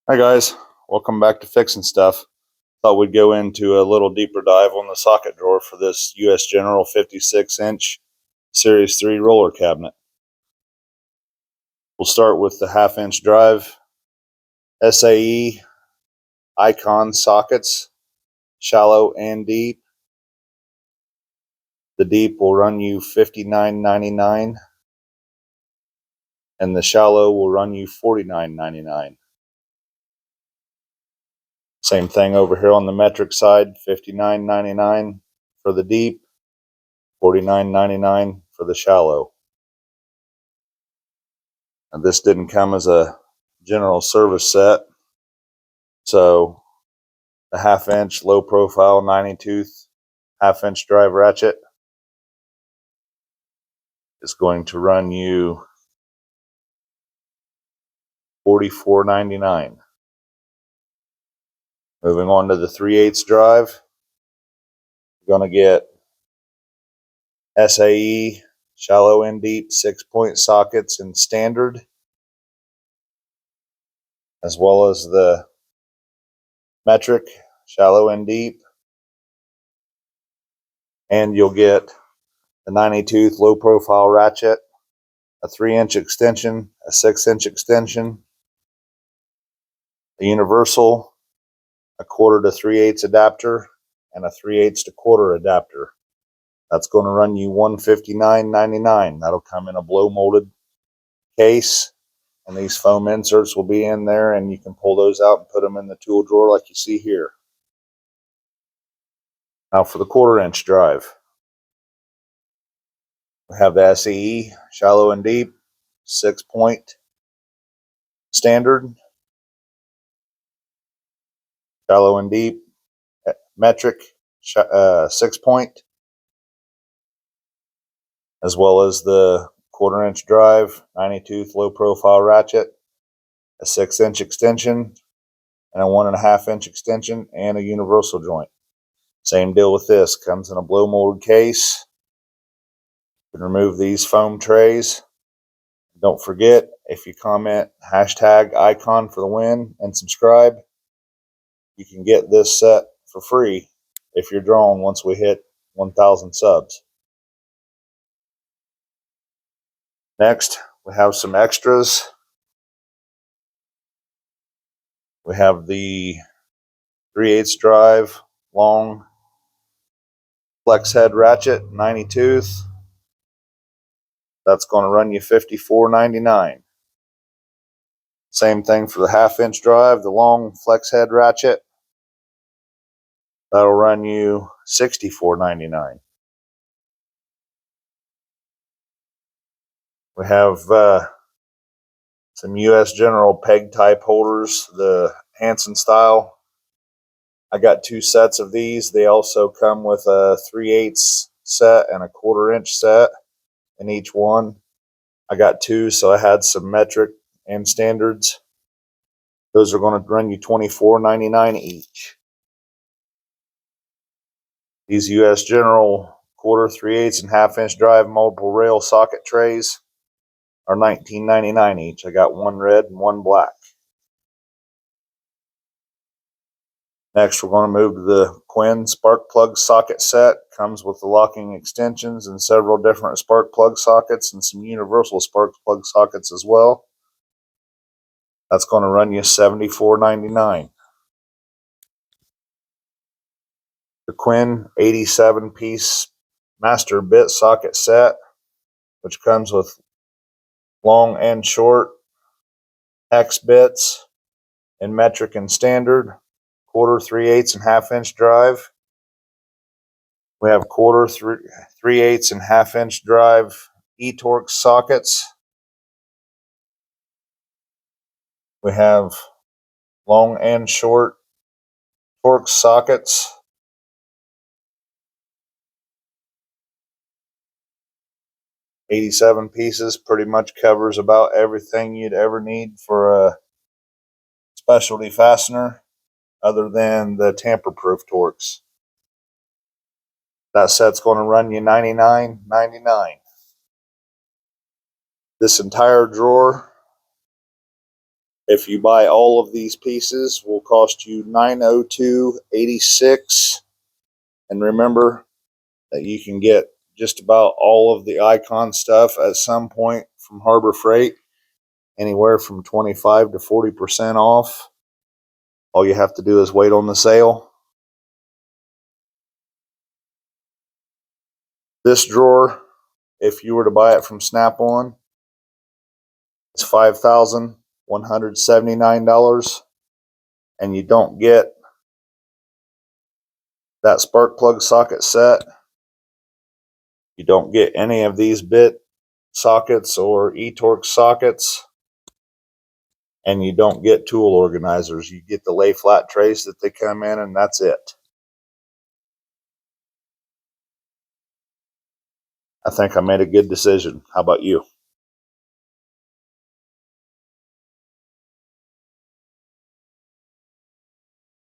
Hi guys, welcome back to Fixin' Stuff. Thought we'd go into a little deeper dive on the socket drawer for this US General 56-inch Series 3 roller cabinet. We'll start with the half-inch drive, SAE, icon sockets, shallow and deep. The deep will run you $59.99 and the shallow will run you $49.99. Same thing over here on the metric side, $59.99 for the deep, $49.99 for the shallow. And this didn't come as a general service set, so the half-inch low profile 90-tooth half-inch drive ratchet is going to run you $44.99. Moving on to the 3/8 drive, you're going to get SAE shallow and deep 6-point sockets in standard, as well as the metric shallow and deep, and you'll get the 90-tooth low profile ratchet, a 3-inch extension, a 6-inch extension, a universal, a 1/4 to 3/8 adapter, and a 3/8 to 1/4 adapter. That's going to run you $159.99. That'll come in a blow molded case, and these foam inserts will be in there, and you can pull those out and put them in the tool drawer like you see here. Now for the 1/4-inch drive, we have the SAE shallow and deep 6-point standard, shallow and deep metric 6-point, as well as the 1/4-inch drive 90-tooth low profile ratchet, a 6-inch extension, and a 1.5-inch extension, and a universal joint. Same deal with this, comes in a blow molded case. You can remove these foam trays. Don't forget, if you comment #icon for the win and subscribe, you can get this set for free if you're drawn once we hit 1,000 subs. Next, we have some extras. We have the 3/8 drive long flex head ratchet 90-tooth. That's going to run you $54.99. Same thing for the half-inch drive, the long flex head ratchet. That'll run you $64.99. We have some US General peg type holders, the Hansen style. I got 2 sets of these. They also come with a 3/8 set and a 1/4-inch set in each one. I got 2, so I had some metric and standards. Those are going to run you $24.99 each. These US General 1/4, 3/8, and half-inch drive multiple rail socket trays are $19.99 each. I got 1 red and 1 black. Next, we're going to move to the Quinn spark plug socket set. Comes with the locking extensions and several different spark plug sockets and some universal spark plug sockets as well. That's going to run you $74.99. The Quinn 87-piece master bit socket set, which comes with long and short X bits in metric and standard, 1/4, 3/8, and half-inch drive. We have 1/4, 3/8, and half-inch drive e-torque sockets. We have long and short torque sockets. $87 pieces, pretty much covers about everything you'd ever need for a specialty fastener, other than the tamper-proof torques. That set's going to run you $99.99. This entire drawer If you buy all of these pieces, will cost you $902.86. And remember that you can get just about all of the Icon stuff at some point from Harbor Freight, anywhere from 25 to 40% off. All you have to do is wait on the sale. This drawer, if you were to buy it from Snap-on, it's $5,179, and you don't get that spark plug socket set. You don't get any of these bit sockets or eTorque sockets, and you don't get tool organizers. You get the lay flat trays that they come in, and that's it. I think I made a good decision. How about you?